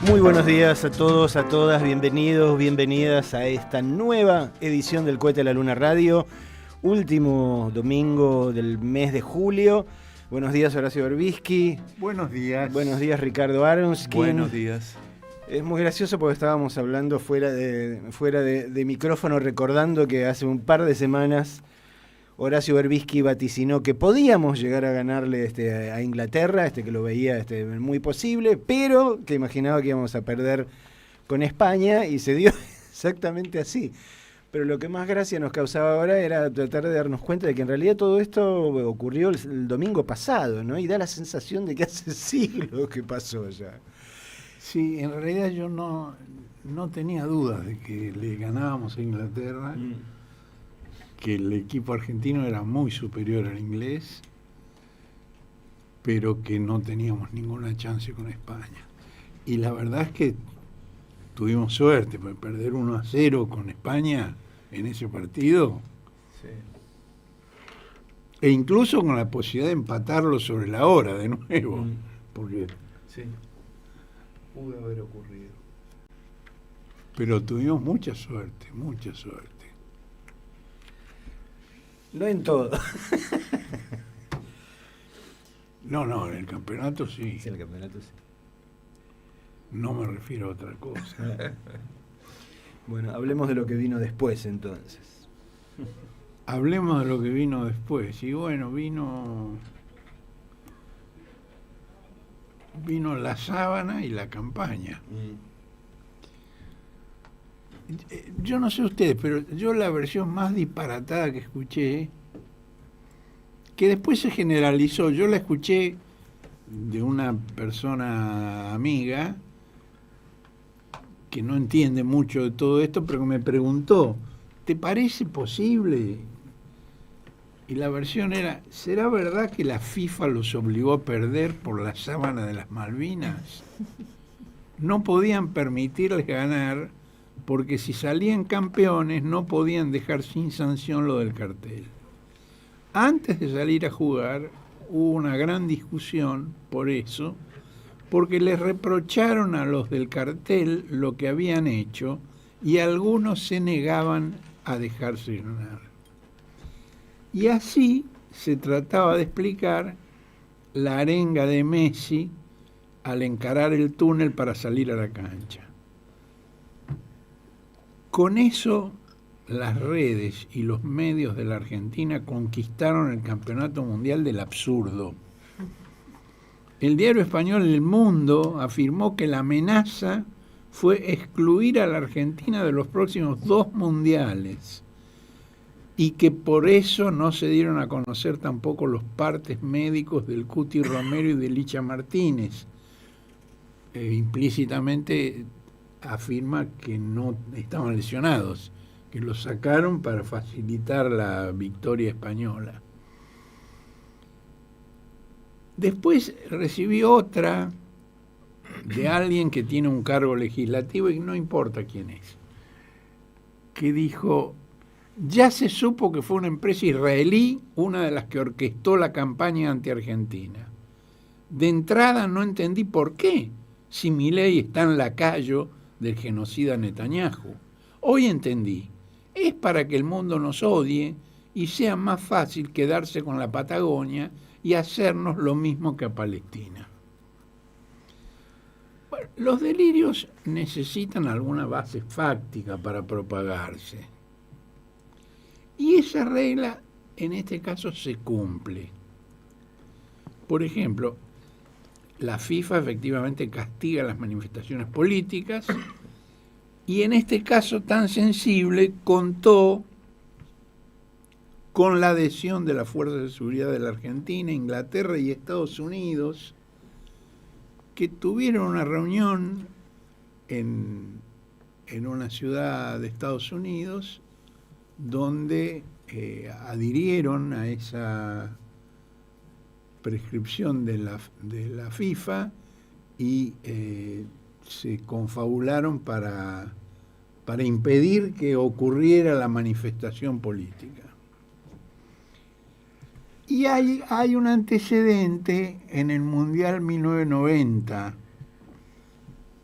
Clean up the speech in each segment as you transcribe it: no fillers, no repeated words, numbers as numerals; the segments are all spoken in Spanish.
Muy buenos días a todos, a todas, bienvenidos, bienvenidas a esta nueva edición del Cohete a la Luna Radio, último domingo del mes de julio. Buenos días, Horacio Berbisky. Buenos días. Buenos días, Ricardo Aronskin. Buenos días. Es muy gracioso porque estábamos hablando fuera de micrófono, recordando que hace un par de semanas Horacio Berbisky vaticinó que podíamos llegar a ganarle a Inglaterra, que lo veía muy posible, pero que imaginaba que íbamos a perder con España, y se dio exactamente así. Pero lo que más gracia nos causaba ahora era tratar de darnos cuenta de que en realidad todo esto ocurrió el domingo pasado, ¿no? Y da la sensación de que hace siglos que pasó ya. Sí, en realidad yo no tenía dudas de que le ganábamos a Inglaterra, que el equipo argentino era muy superior al inglés, pero que no teníamos ninguna chance con España. Y la verdad es que tuvimos suerte, porque perder 1-0 con España en ese partido, Sí. E incluso con la posibilidad de empatarlo sobre la hora de nuevo, porque Sí, pudo haber ocurrido. pero tuvimos mucha suerte, mucha suerte. No en todo. No, en el campeonato sí. Sí, el campeonato sí. No me refiero a otra cosa. Bueno, hablemos de lo que vino después entonces. Hablemos de lo que vino después. Y bueno, vino la sábana y la campaña. Yo no sé ustedes, pero yo la versión más disparatada que escuché, que después se generalizó, yo la escuché de una persona amiga que no entiende mucho de todo esto, pero que me preguntó, ¿te parece posible? Y la versión era, ¿será verdad que la FIFA los obligó a perder por la sábana de las Malvinas? No podían permitirles ganar porque si salían campeones no podían dejar sin sanción lo del cartel. Antes de salir a jugar hubo una gran discusión por eso, porque les reprocharon a los del cartel lo que habían hecho y algunos se negaban a dejarse ganar. Y así se trataba de explicar la arenga de Messi al encarar el túnel para salir a la cancha. Con eso, las redes y los medios de la Argentina conquistaron el campeonato mundial del absurdo. El diario español El Mundo afirmó que la amenaza fue excluir a la Argentina de los próximos 2 mundiales y que por eso no se dieron a conocer tampoco los partes médicos del Cuti Romero y de Licha Martínez. Implícitamente afirma que no estaban lesionados, que los sacaron para facilitar la victoria española. Después recibí otra de alguien que tiene un cargo legislativo y no importa quién es, que dijo, ya se supo que fue una empresa israelí una de las que orquestó la campaña anti-Argentina. De entrada no entendí por qué, si Milei está en lacayo del genocida Netanyahu. Hoy entendí, es para que el mundo nos odie y sea más fácil quedarse con la Patagonia y hacernos lo mismo que a Palestina. Bueno, los delirios necesitan alguna base fáctica para propagarse. Y esa regla, en este caso, se cumple. Por ejemplo, la FIFA efectivamente castiga las manifestaciones políticas y en este caso tan sensible contó con la adhesión de las fuerzas de seguridad de la Argentina, Inglaterra y Estados Unidos, que tuvieron una reunión en una ciudad de Estados Unidos donde adhirieron a esa prescripción de la FIFA y se confabularon para impedir que ocurriera la manifestación política. Y hay un antecedente en el Mundial 1990,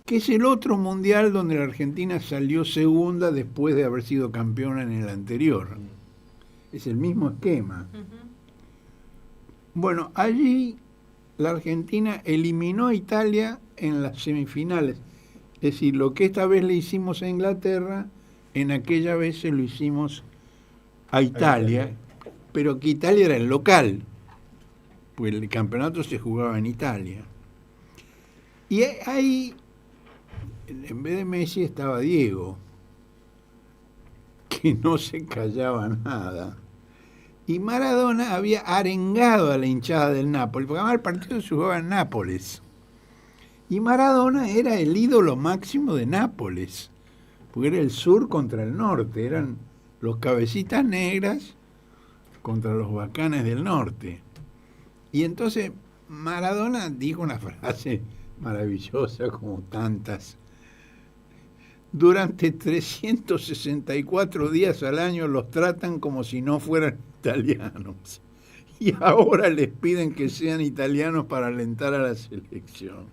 que es el otro Mundial donde la Argentina salió segunda después de haber sido campeona en el anterior. Es el mismo esquema. Bueno, allí la Argentina eliminó a Italia en las semifinales. Es decir, lo que esta vez le hicimos a Inglaterra, en aquella vez se lo hicimos a Italia, pero que Italia era el local, pues el campeonato se jugaba en Italia. Y ahí, en vez de Messi, estaba Diego, que no se callaba nada. Y Maradona había arengado a la hinchada del Nápoles, porque además el partido se jugaba en Nápoles. Y Maradona era el ídolo máximo de Nápoles, porque era el sur contra el norte, eran los cabecitas negras contra los bacanes del norte. Y entonces Maradona dijo una frase maravillosa, como tantas. Durante 364 días al año los tratan como si no fueran italianos. Y ahora les piden que sean italianos para alentar a la selección.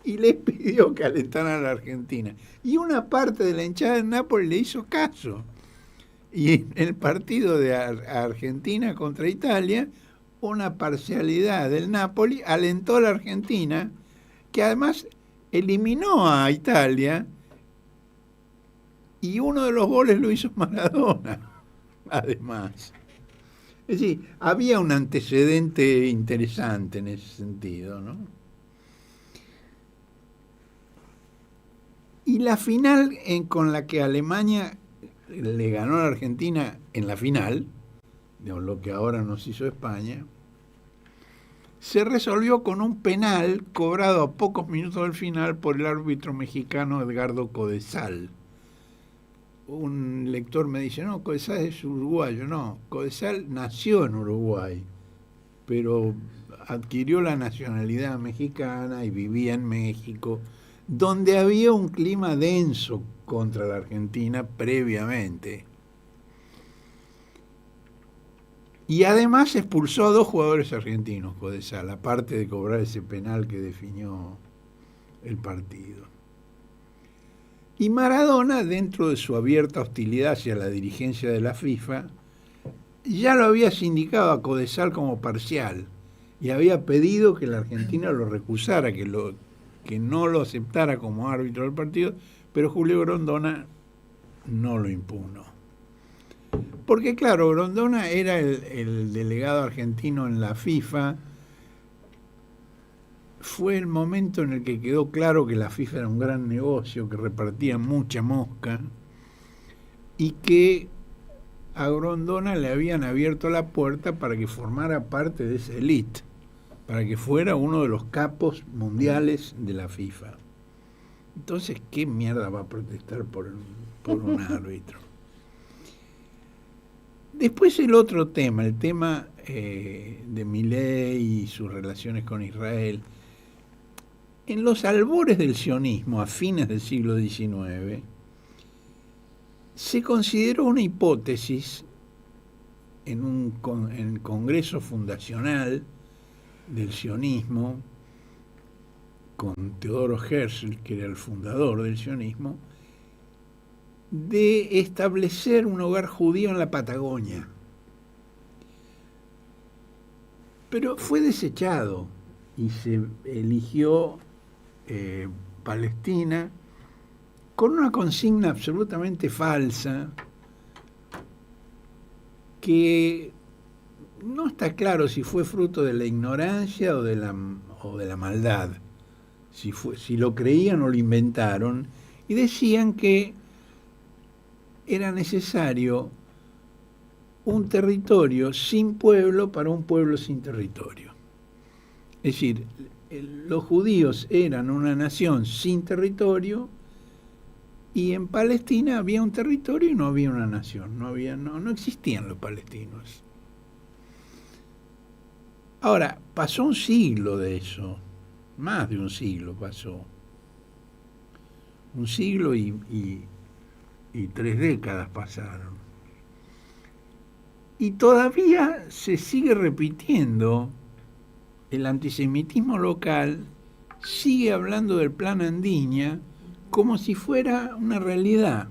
Y les pidió que alentaran a la Argentina. Y una parte de la hinchada de Nápoles le hizo caso. Y en el partido de Argentina contra Italia, una parcialidad del Napoli alentó a la Argentina, que además eliminó a Italia, y uno de los goles lo hizo Maradona, además. Es decir, había un antecedente interesante en ese sentido, ¿no? Y la final con la que Alemania le ganó a la Argentina en la final, digamos, lo que ahora nos hizo España, se resolvió con un penal cobrado a pocos minutos del final por el árbitro mexicano Edgardo Codesal. Un lector me dice, no, Codesal es uruguayo. No, Codesal nació en Uruguay, pero adquirió la nacionalidad mexicana y vivía en México, donde había un clima denso contra la Argentina previamente. Y además expulsó a 2 jugadores argentinos, Codesal, aparte de cobrar ese penal que definió el partido. Y Maradona, dentro de su abierta hostilidad hacia la dirigencia de la FIFA, ya lo había sindicado a Codesal como parcial y había pedido que la Argentina lo recusara, que no lo aceptara como árbitro del partido, pero Julio Grondona no lo impugnó. Porque claro, Grondona era el delegado argentino en la FIFA. Fue el momento en el que quedó claro que la FIFA era un gran negocio, que repartía mucha mosca y que a Grondona le habían abierto la puerta para que formara parte de esa élite, para que fuera uno de los capos mundiales de la FIFA. Entonces, ¿qué mierda va a protestar por un árbitro? Después el otro tema, el tema de Milei y sus relaciones con Israel. En los albores del sionismo, a fines del siglo XIX, se consideró una hipótesis en el Congreso Fundacional del sionismo, con Teodoro Herzl, que era el fundador del sionismo, de establecer un hogar judío en la Patagonia. Pero fue desechado y se eligió Palestina con una consigna absolutamente falsa que no está claro si fue fruto de la ignorancia o de la maldad, si lo creían o lo inventaron, y decían que era necesario un territorio sin pueblo para un pueblo sin territorio. Es decir, los judíos eran una nación sin territorio y en Palestina había un territorio y no había una nación, no existían los palestinos. Ahora, pasó un siglo de eso, más de un siglo pasó. Un siglo y 3 décadas pasaron. Y todavía se sigue repitiendo, el antisemitismo local sigue hablando del plan Andiña como si fuera una realidad.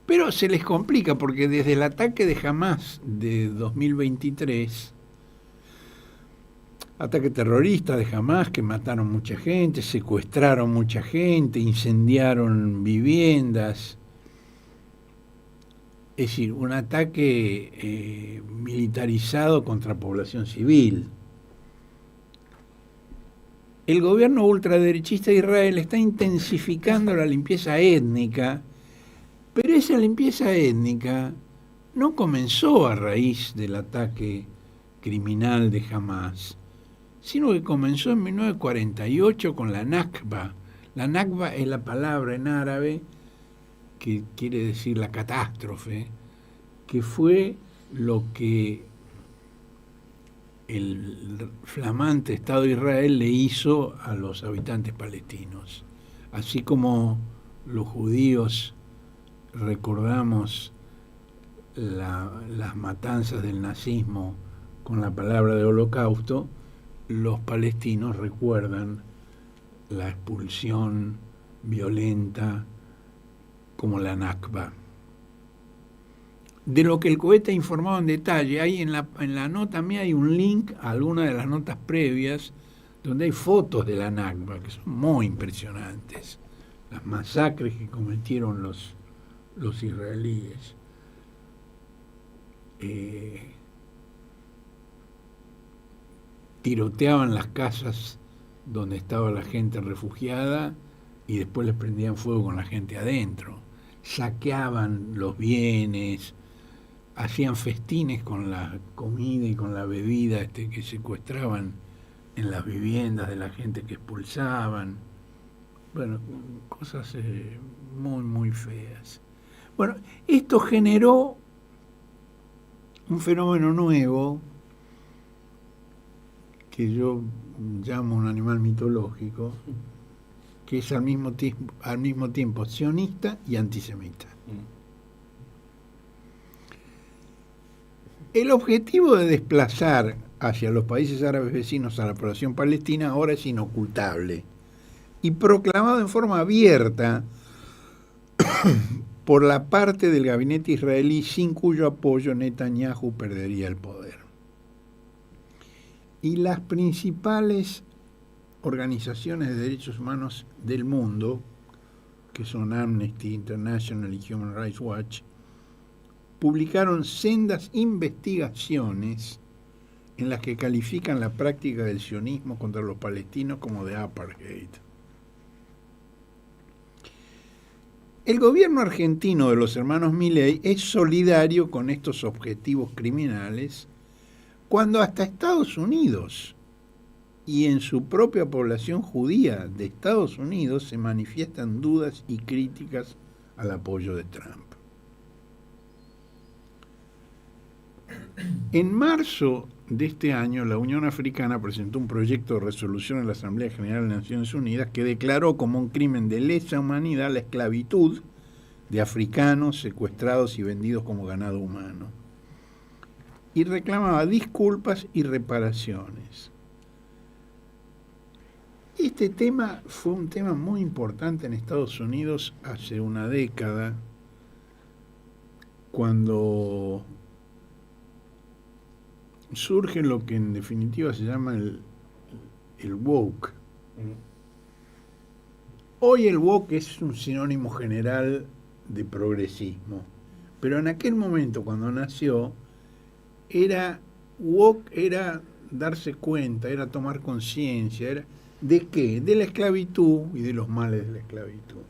Pero se les complica porque desde el ataque de Hamás de 2023, ataque terrorista de Hamás, que mataron mucha gente, secuestraron mucha gente, incendiaron viviendas, es decir, un ataque militarizado contra población civil. El gobierno ultraderechista de Israel está intensificando la limpieza étnica, pero esa limpieza étnica no comenzó a raíz del ataque criminal de Hamás, sino que comenzó en 1948 con la Nakba. La Nakba es la palabra en árabe que quiere decir la catástrofe, que fue lo que el flamante Estado de Israel le hizo a los habitantes palestinos. Así como los judíos recordamos las matanzas del nazismo con la palabra de holocausto, los palestinos recuerdan la expulsión violenta como la Nakba. De lo que el cohete ha informado en detalle, hay en la nota mía hay un link a alguna de las notas previas donde hay fotos de la Nakba que son muy impresionantes, las masacres que cometieron los israelíes. Tiroteaban las casas donde estaba la gente refugiada y después les prendían fuego con la gente adentro. Saqueaban los bienes, hacían festines con la comida y con la bebida que secuestraban en las viviendas de la gente que expulsaban. Bueno, cosas muy, muy feas. Bueno, esto generó un fenómeno nuevo que yo llamo un animal mitológico, que es al mismo tiempo sionista y antisemita. El objetivo de desplazar hacia los países árabes vecinos a la población palestina ahora es inocultable y proclamado en forma abierta por la parte del gabinete israelí sin cuyo apoyo Netanyahu perdería el poder. Y las principales organizaciones de derechos humanos del mundo, que son Amnesty International y Human Rights Watch, publicaron sendas investigaciones en las que califican la práctica del sionismo contra los palestinos como de apartheid. El gobierno argentino de los hermanos Milei es solidario con estos objetivos criminales cuando hasta Estados Unidos y en su propia población judía de Estados Unidos se manifiestan dudas y críticas al apoyo de Trump. En marzo de este año, la Unión Africana presentó un proyecto de resolución en la Asamblea General de Naciones Unidas que declaró como un crimen de lesa humanidad la esclavitud de africanos secuestrados y vendidos como ganado humano. Y reclamaba disculpas y reparaciones. Este tema fue un tema muy importante en Estados Unidos hace una década, cuando surge lo que en definitiva se llama el woke. Hoy el woke es un sinónimo general de progresismo, pero en aquel momento cuando nació woke era darse cuenta, era tomar conciencia, ¿de qué? De la esclavitud y de los males de la esclavitud.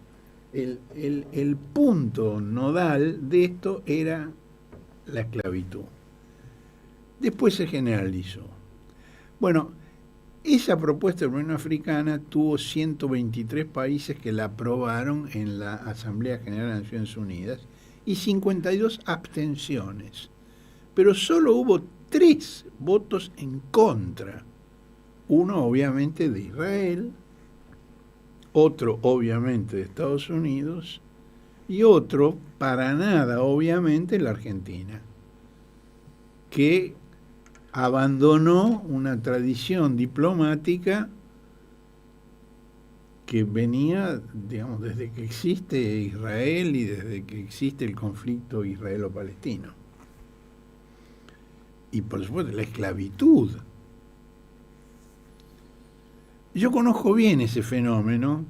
El punto nodal de esto era la esclavitud. Después se generalizó. Bueno, esa propuesta de la Unión Africana tuvo 123 países que la aprobaron en la Asamblea General de Naciones Unidas y 52 abstenciones. Pero solo hubo 3 votos en contra. Uno obviamente de Israel, otro obviamente de Estados Unidos y otro, para nada, obviamente, la Argentina, que abandonó una tradición diplomática que venía, digamos, desde que existe Israel y desde que existe el conflicto israelo-palestino. Y por supuesto la esclavitud. Yo conozco bien ese fenómeno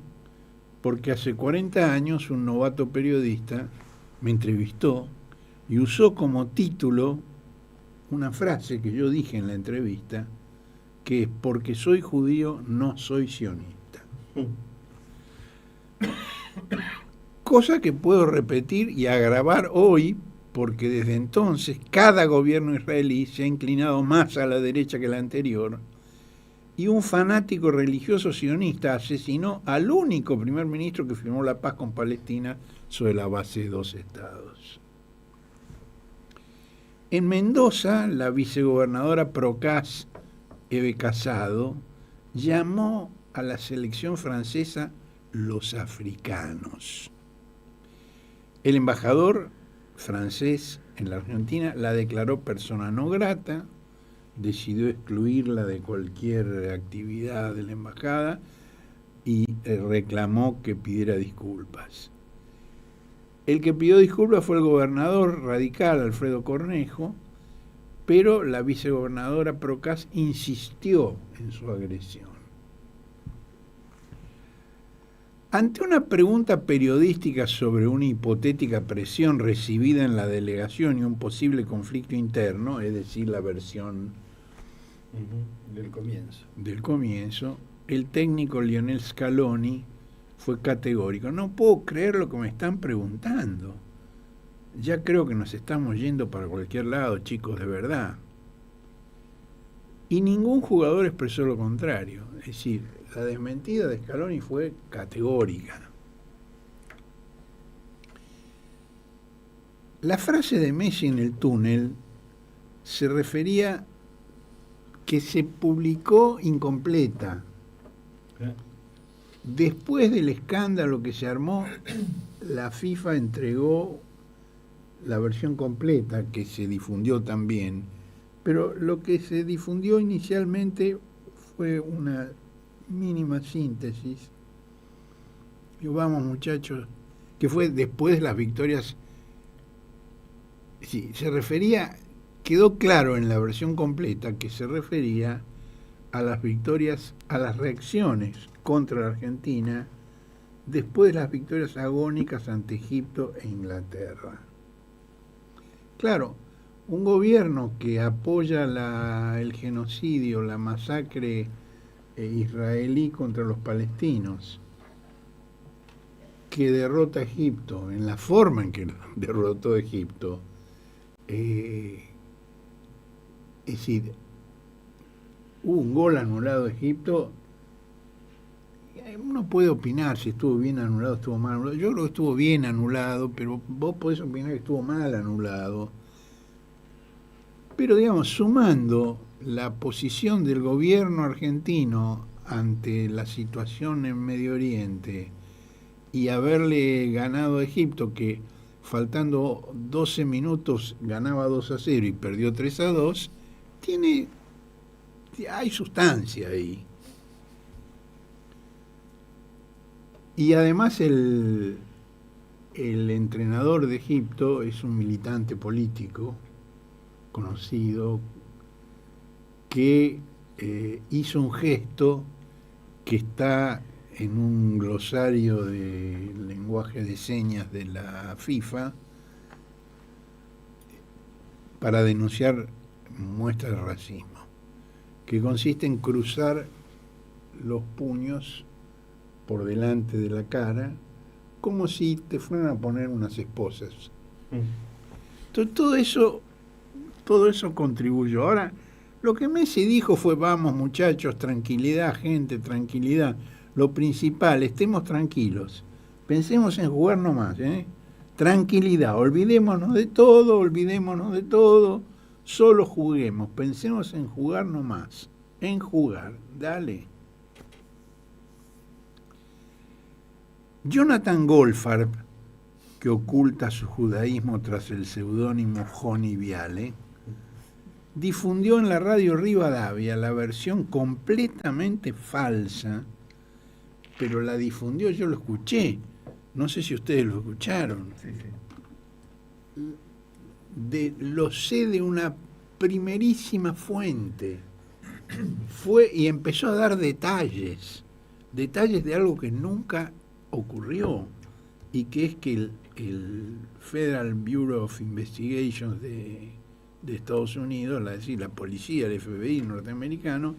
porque hace 40 años un novato periodista me entrevistó y usó como título una frase que yo dije en la entrevista, que es: porque soy judío, no soy sionista. Cosa que puedo repetir y agravar hoy, porque desde entonces cada gobierno israelí se ha inclinado más a la derecha que el anterior, y un fanático religioso sionista asesinó al único primer ministro que firmó la paz con Palestina sobre la base de 2 estados. En Mendoza, la vicegobernadora Procas, Eve Casado, llamó a la selección francesa los africanos. El embajador francés en la Argentina la declaró persona no grata, decidió excluirla de cualquier actividad de la embajada y reclamó que pidiera disculpas. El que pidió disculpas fue el gobernador radical Alfredo Cornejo, pero la vicegobernadora Procas insistió en su agresión. Ante una pregunta periodística sobre una hipotética presión recibida en la delegación y un posible conflicto interno, es decir, la versión del comienzo, el técnico Lionel Scaloni fue categórico: no puedo creer lo que me están preguntando. Ya creo que nos estamos yendo para cualquier lado, chicos, de verdad. Y ningún jugador expresó lo contrario. Es decir, la desmentida de Scaloni fue categórica. La frase de Messi en el túnel se refería que se publicó incompleta. Después del escándalo que se armó, la FIFA entregó la versión completa, que se difundió también, pero lo que se difundió inicialmente fue una mínima síntesis. Y vamos, muchachos, que fue después de las victorias. Sí, se refería, quedó claro en la versión completa que se refería a las victorias, a las reacciones contra la Argentina después de las victorias agónicas ante Egipto e Inglaterra. Claro, un gobierno que apoya el genocidio, la masacre israelí contra los palestinos, que derrota a Egipto en la forma en que derrotó a Egipto, es decir, hubo un gol anulado a Egipto. Uno puede opinar si estuvo bien anulado o estuvo mal anulado. Yo creo que estuvo bien anulado, pero vos podés opinar que estuvo mal anulado. Pero, digamos, sumando la posición del gobierno argentino ante la situación en Medio Oriente y haberle ganado a Egipto, que faltando 12 minutos ganaba 2-0 y perdió 3-2, hay sustancia ahí. Y además el entrenador de Egipto es un militante político conocido que hizo un gesto que está en un glosario de lenguaje de señas de la FIFA para denunciar muestras de racismo, que consiste en cruzar los puños por delante de la cara, como si te fueran a poner unas esposas. Entonces, todo eso contribuyó. Ahora, lo que Messi dijo fue: vamos, muchachos, tranquilidad, gente, tranquilidad. Lo principal, estemos tranquilos. Pensemos en jugar nomás, Tranquilidad, olvidémonos de todo, solo juguemos, pensemos en jugar nomás, en jugar, dale. Jonathan Goldfarb, que oculta su judaísmo tras el seudónimo Joni Viale, difundió en la radio Rivadavia la versión completamente falsa, pero la difundió, yo lo escuché, no sé si ustedes lo escucharon. Sí, sí. Lo sé de una primerísima fuente. Fue y empezó a dar detalles de algo que nunca ocurrió, y que es que el Federal Bureau of Investigations de Estados Unidos, es decir, la policía, el FBI norteamericano,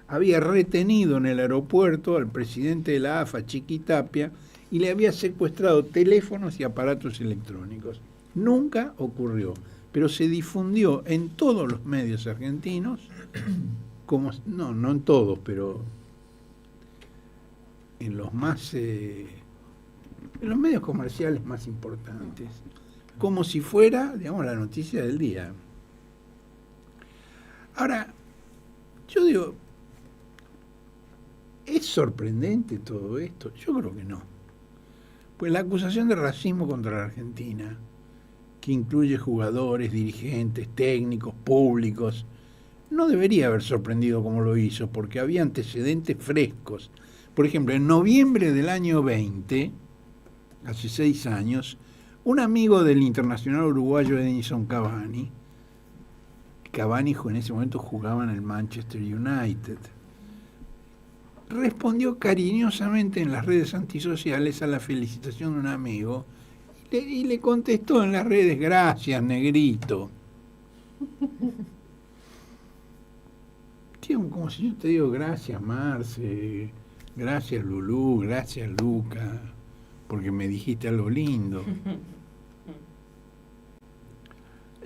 había retenido en el aeropuerto al presidente de la AFA, Chiqui Tapia, y le había secuestrado teléfonos y aparatos electrónicos. Nunca ocurrió, pero se difundió en todos los medios argentinos, no en todos, pero en los más en los medios comerciales más importantes, como si fuera, digamos, la noticia del día. Ahora, yo digo, ¿es sorprendente todo esto? Yo creo que no. Pues la acusación de racismo contra la Argentina, que incluye jugadores, dirigentes, técnicos, públicos, no debería haber sorprendido como lo hizo, porque había antecedentes frescos. Por ejemplo, en noviembre del año 20, hace 6 años, un amigo del internacional uruguayo Edinson Cavani en ese momento jugaba en el Manchester United, respondió cariñosamente en las redes antisociales a la felicitación de un amigo y le contestó en las redes: gracias, negrito. Tío, como si yo te digo gracias, Marce, gracias, Lulú, gracias, Luca, porque me dijiste algo lindo.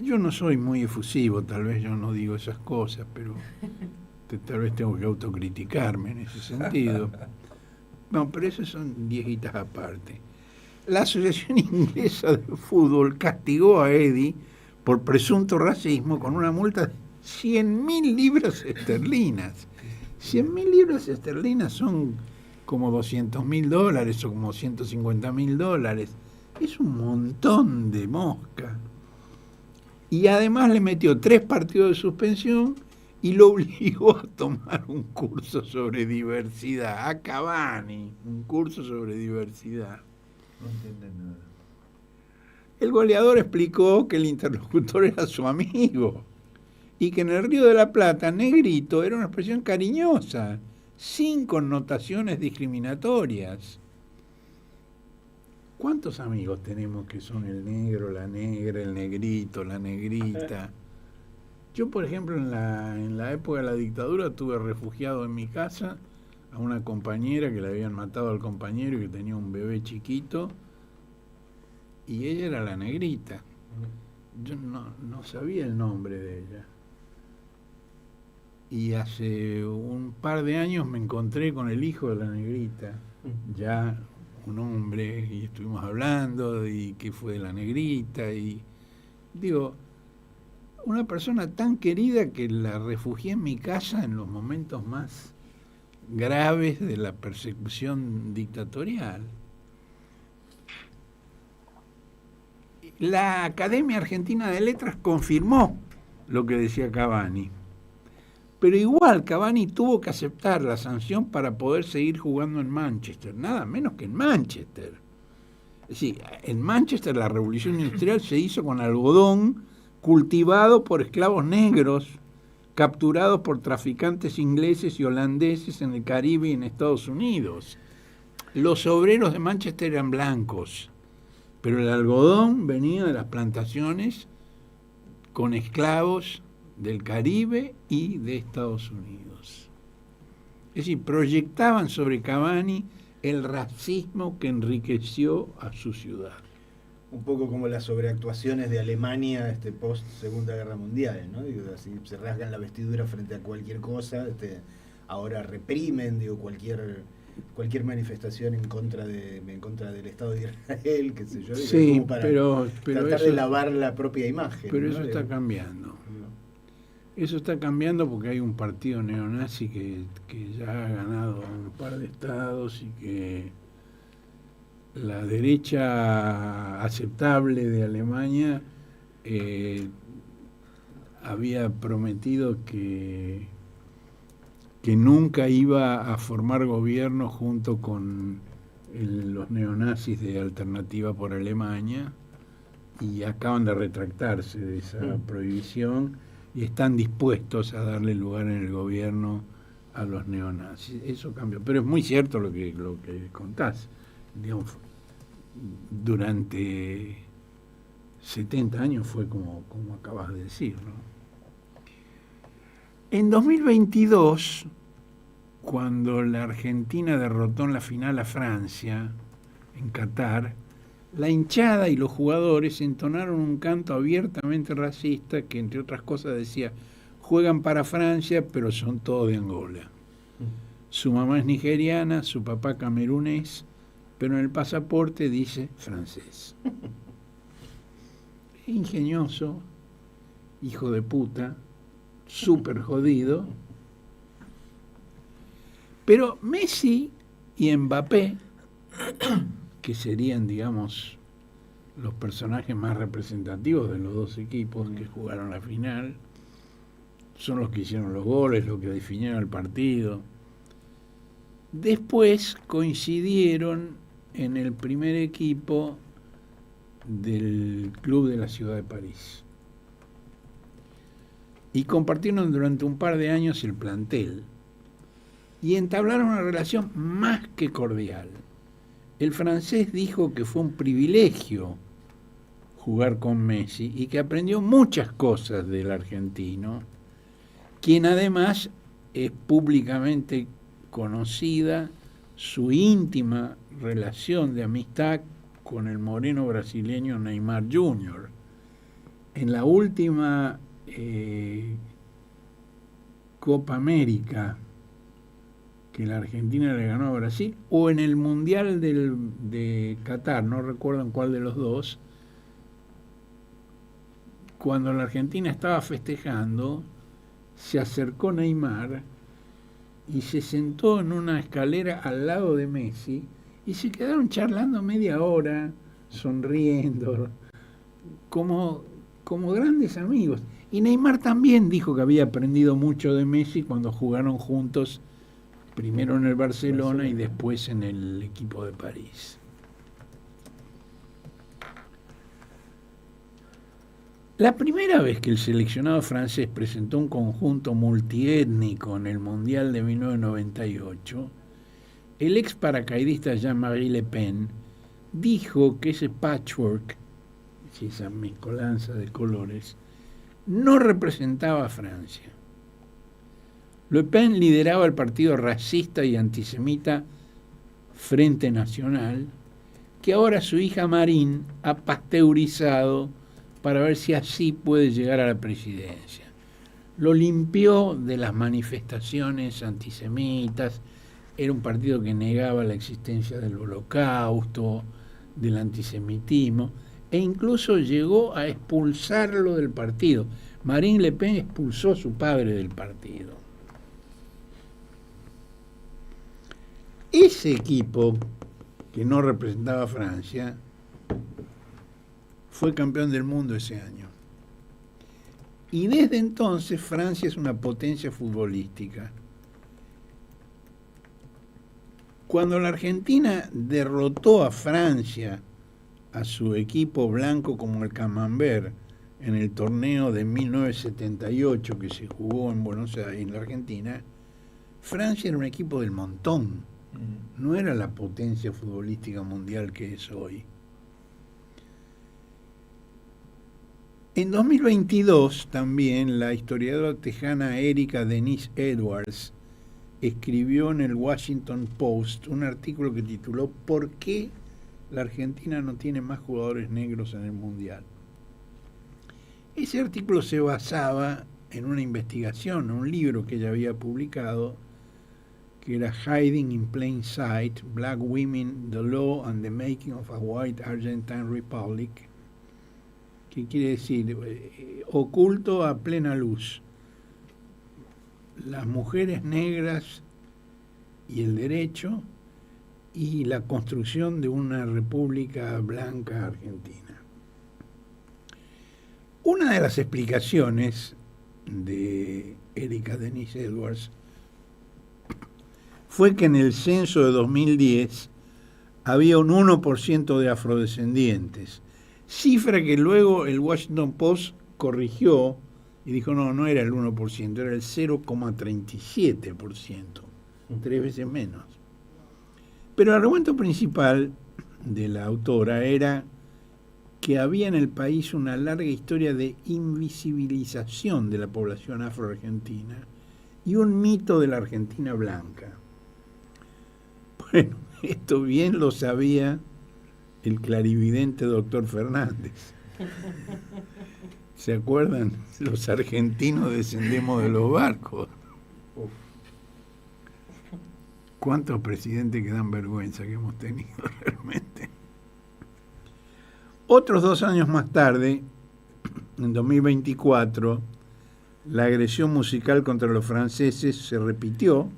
Yo no soy muy efusivo, tal vez yo no digo esas cosas, pero tal vez tengo que autocriticarme en ese sentido. No, pero esas son viejitas aparte. La Asociación Inglesa de Fútbol castigó a Eddie por presunto racismo con una multa de 100.000 libras esterlinas. 100.000 libras esterlinas son como $200.000 o como $150.000. Es un montón de mosca. Y además le metió 3 partidos de suspensión y lo obligó a tomar un curso sobre diversidad. A Cavani, un curso sobre diversidad. No entienden nada. El goleador explicó que el interlocutor era su amigo y que en el Río de la Plata, negrito era una expresión cariñosa, sin connotaciones discriminatorias. ¿Cuántos amigos tenemos que son el negro, la negra, el negrito, la negrita? Yo, por ejemplo, en la época de la dictadura tuve refugiado en mi casa a una compañera que le habían matado al compañero y que tenía un bebé chiquito, y ella era la negrita. Yo no sabía el nombre de ella. Y hace un par de años me encontré con el hijo de la negrita, ya un hombre, y estuvimos hablando y qué fue de la negrita, y digo, una persona tan querida que la refugié en mi casa en los momentos más graves de la persecución dictatorial. La Academia Argentina de Letras confirmó lo que decía Cavani, pero igual Cavani tuvo que aceptar la sanción para poder seguir jugando en Manchester, nada menos que en Manchester. Es decir, en Manchester la revolución industrial se hizo con algodón cultivado por esclavos negros, capturados por traficantes ingleses y holandeses en el Caribe y en Estados Unidos. Los obreros de Manchester eran blancos, pero el algodón venía de las plantaciones con esclavos del Caribe y de Estados Unidos. Es decir, proyectaban sobre Cavani el racismo que enriqueció a su ciudad. Un poco como las sobreactuaciones de Alemania post Segunda Guerra Mundial, ¿no? Digo, así se rasgan la vestidura frente a cualquier cosa, ahora reprimen, digo, cualquier manifestación en contra del Estado de Israel, qué sé yo, sí, como para pero tratar eso, de lavar la propia imagen. Pero ¿no? eso está cambiando. Eso está cambiando porque hay un partido neonazi que ya ha ganado un par de estados y que la derecha aceptable de Alemania había prometido que nunca iba a formar gobierno junto con los neonazis de Alternativa por Alemania, y acaban de retractarse de esa prohibición y están dispuestos a darle lugar en el gobierno a los neonazis. Eso cambió. Pero es muy cierto lo que contás. Digamos, durante 70 años fue como acabas de decir, ¿no? En 2022, cuando la Argentina derrotó en la final a Francia, en Qatar, la hinchada y los jugadores entonaron un canto abiertamente racista que, entre otras cosas, decía: juegan para Francia, pero son todos de Angola. Su mamá es nigeriana, su papá camerunés, pero en el pasaporte dice francés. Ingenioso, hijo de puta, súper jodido. Pero Messi y Mbappé, que serían, digamos, los personajes más representativos de los dos equipos que jugaron la final, son los que hicieron los goles, los que definieron el partido. Después coincidieron en el primer equipo del club de la ciudad de París. Y compartieron durante un par de años el plantel y entablaron una relación más que cordial. El francés dijo que fue un privilegio jugar con Messi y que aprendió muchas cosas del argentino, quien además es públicamente conocida su íntima relación de amistad con el moreno brasileño Neymar Jr. En la última Copa América que la Argentina le ganó a Brasil, o en el Mundial de Qatar, no recuerdo en cuál de los dos, cuando la Argentina estaba festejando, se acercó Neymar y se sentó en una escalera al lado de Messi y se quedaron charlando media hora, sonriendo, como grandes amigos. Y Neymar también dijo que había aprendido mucho de Messi cuando jugaron juntos, primero en el Barcelona y después en el equipo de París. La primera vez que el seleccionado francés presentó un conjunto multiétnico en el Mundial de 1998, el ex paracaidista Jean-Marie Le Pen dijo que ese patchwork, esa mezcolanza de colores, no representaba a Francia. Le Pen lideraba el partido racista y antisemita Frente Nacional, que ahora su hija Marine ha pasteurizado para ver si así puede llegar a la presidencia. Lo limpió de las manifestaciones antisemitas, era un partido que negaba la existencia del Holocausto, del antisemitismo, e incluso llegó a expulsarlo del partido. Marine Le Pen expulsó a su padre del partido. Ese equipo, que no representaba a Francia, fue campeón del mundo ese año. Y desde entonces Francia es una potencia futbolística. Cuando la Argentina derrotó a Francia, a su equipo blanco como el Camembert, en el torneo de 1978 que se jugó en Buenos Aires, en la Argentina, Francia era un equipo del montón. No era la potencia futbolística mundial que es hoy. En 2022 también la historiadora tejana Erika Denise Edwards escribió en el Washington Post un artículo que tituló ¿Por qué la Argentina no tiene más jugadores negros en el Mundial? Ese artículo se basaba en una investigación, un libro que ella había publicado, que era Hiding in Plain Sight, Black Women, the Law and the Making of a White Argentine Republic, que quiere decir oculto a plena luz. Las mujeres negras y el derecho y la construcción de una república blanca argentina. Una de las explicaciones de Erika Denise Edwards fue que en el censo de 2010 había un 1% de afrodescendientes, cifra que luego el Washington Post corrigió y dijo no era el 1%, era el 0,37%, 3 veces menos. Pero el argumento principal de la autora era que había en el país una larga historia de invisibilización de la población afroargentina y un mito de la Argentina blanca. Bueno, esto bien lo sabía el clarividente doctor Fernández. ¿Se acuerdan? Los argentinos descendemos de los barcos. ¿Cuántos presidentes que dan vergüenza que hemos tenido realmente? Otros 2 años más tarde, en 2024, la agresión musical contra los franceses se repitió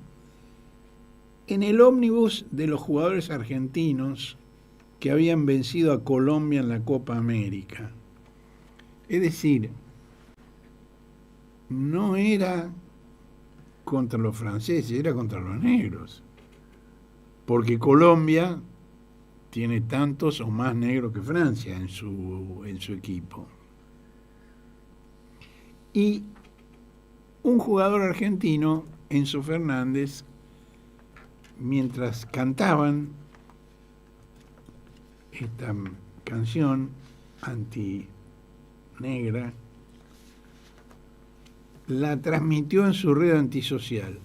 en el ómnibus de los jugadores argentinos que habían vencido a Colombia en la Copa América. Es decir, no era contra los franceses, era contra los negros. Porque Colombia tiene tantos o más negros que Francia en su equipo. Y un jugador argentino, Enzo Fernández, mientras cantaban esta canción anti-negra, la transmitió en su red antisocial.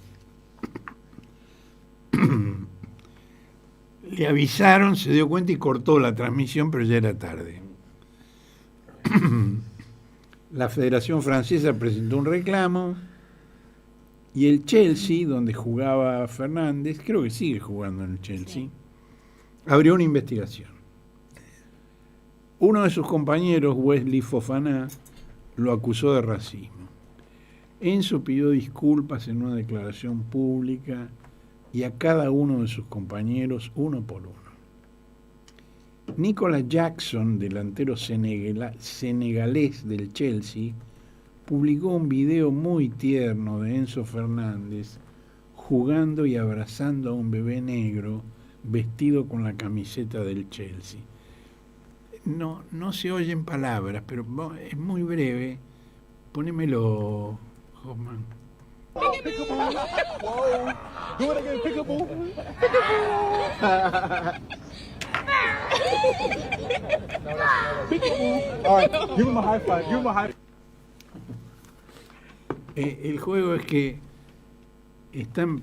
Le avisaron, se dio cuenta y cortó la transmisión, pero ya era tarde. La Federación Francesa presentó un reclamo y el Chelsea, donde jugaba Fernández, creo que sigue jugando en el Chelsea, abrió una investigación. Uno de sus compañeros, Wesley Fofana, lo acusó de racismo. Enzo pidió disculpas en una declaración pública y a cada uno de sus compañeros uno por uno. Nicolas Jackson, delantero senegalés del Chelsea, publicó un video muy tierno de Enzo Fernández jugando y abrazando a un bebé negro vestido con la camiseta del Chelsea. No se oyen palabras, pero es muy breve. Ponémelo, Hoffman. Oh, peekaboo. Whoa. Do it again, peekaboo. Peekaboo. All right, give him a high five. Give him a high. El juego es que están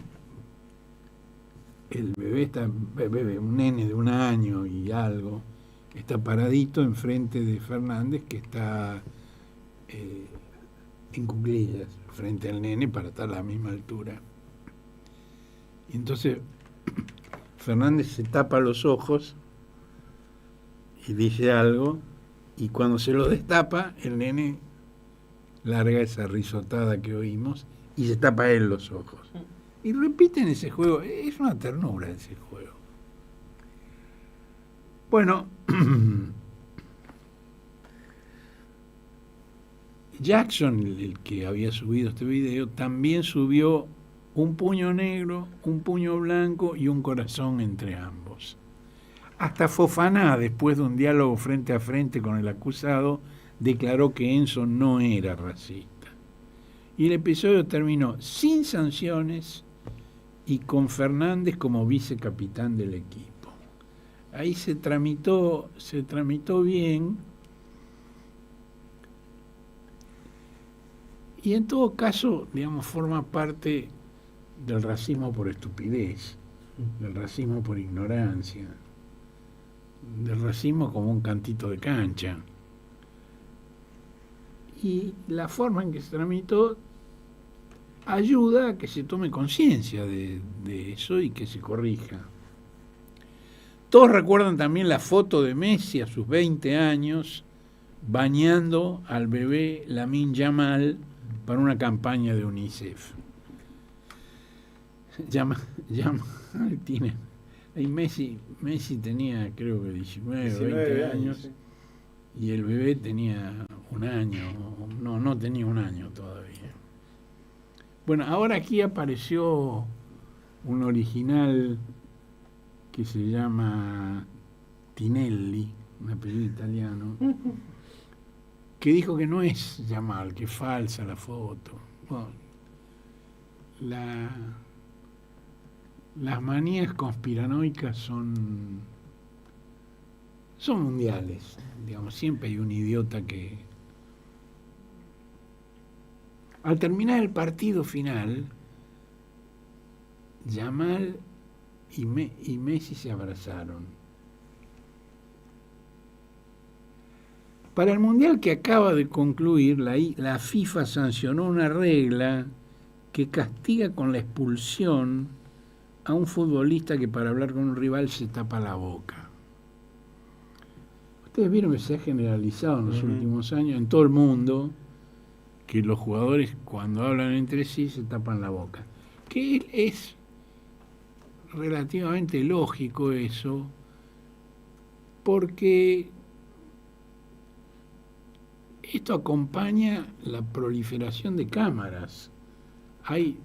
el bebé, un nene de 1 año y algo, está paradito enfrente de Fernández, que está en cuclillas frente al nene para estar a la misma altura. Y entonces Fernández se tapa los ojos y dice algo, y cuando se lo destapa, el nene larga esa risotada que oímos y se tapa él los ojos. Y repiten ese juego, es una ternura ese juego. Bueno, Jackson, el que había subido este video, también subió un puño negro, un puño blanco y un corazón entre ambos. Hasta Fofana, después de un diálogo frente a frente con el acusado, declaró que Enzo no era racista. Y el episodio terminó sin sanciones y con Fernández como vicecapitán del equipo. Ahí se tramitó bien. Y en todo caso, digamos, forma parte del racismo por estupidez, del racismo por ignorancia, del racismo como un cantito de cancha. Y la forma en que se tramitó ayuda a que se tome conciencia de eso y que se corrija. Todos recuerdan también la foto de Messi a sus 20 años bañando al bebé Lamine Yamal para una campaña de UNICEF. Yamal tiene Y Messi tenía creo que 19, 20 19 años sí. y el bebé tenía un año, no tenía un año todavía. Bueno, ahora aquí apareció un original que se llama Tinelli, un apellido italiano, que dijo que no es Yamal, que es falsa la foto. Bueno, las manías conspiranoicas son mundiales, digamos, siempre hay un idiota que... Al terminar el partido final, Yamal y Messi se abrazaron. Para el Mundial que acaba de concluir, la FIFA sancionó una regla que castiga con la expulsión a un futbolista que para hablar con un rival se tapa la boca. Ustedes vieron que se ha generalizado en los últimos años en todo el mundo que los jugadores cuando hablan entre sí se tapan la boca. Que es relativamente lógico eso, porque esto acompaña la proliferación de cámaras. Hay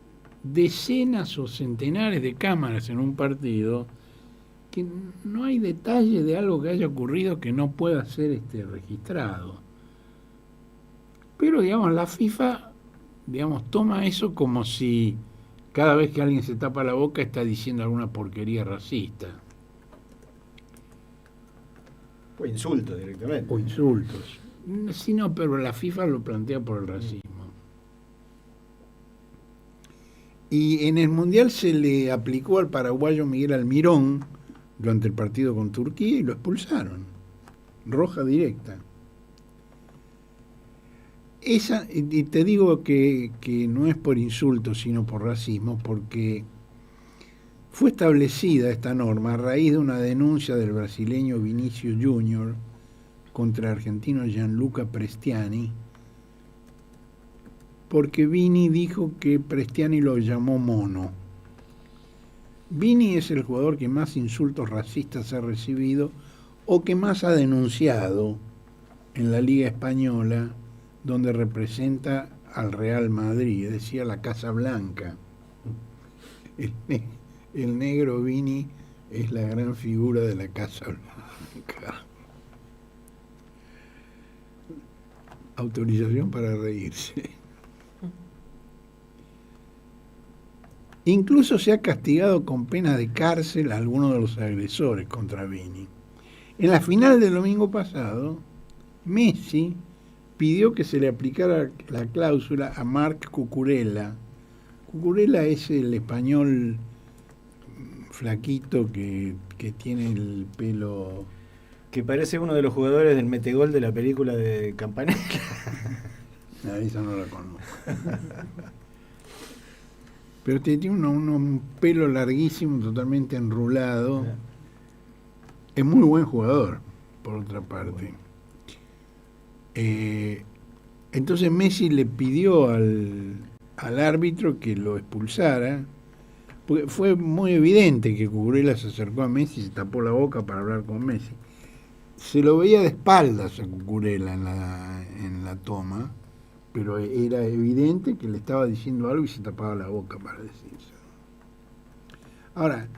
decenas o centenares de cámaras en un partido que no hay detalle de algo que haya ocurrido que no pueda ser registrado. Pero, digamos, la FIFA, digamos, toma eso como si cada vez que alguien se tapa la boca está diciendo alguna porquería racista. O insulto directamente. O insultos. Sí, no, pero la FIFA lo plantea por el racismo. Y en el Mundial se le aplicó al paraguayo Miguel Almirón durante el partido con Turquía y lo expulsaron. Roja directa. Y te digo que no es por insulto, sino por racismo, porque fue establecida esta norma a raíz de una denuncia del brasileño Vinicius Junior contra el argentino Gianluca Prestiani, porque Vini dijo que Prestiani lo llamó mono. Vini es el jugador que más insultos racistas ha recibido o que más ha denunciado en la Liga Española, donde representa al Real Madrid, es decir, a la Casa Blanca. El negro Vini es la gran figura de la Casa Blanca. Autorización para reírse. Incluso se ha castigado con penas de cárcel a algunos de los agresores contra Vini. En la final del domingo pasado, Messi pidió que se le aplicara la cláusula a Marc Cucurella. Cucurella es el español flaquito que tiene el pelo... Que parece uno de los jugadores del metegol de la película de Campanella. No, esa no la conozco. Pero tiene un pelo larguísimo, totalmente enrulado. Es muy buen jugador, por otra parte. Entonces Messi le pidió al árbitro que lo expulsara, porque fue muy evidente que Cucurella se acercó a Messi y se tapó la boca para hablar con Messi. Se lo veía de espaldas a Cucurella en la toma, pero era evidente que le estaba diciendo algo y se tapaba la boca para decirse. Ahora,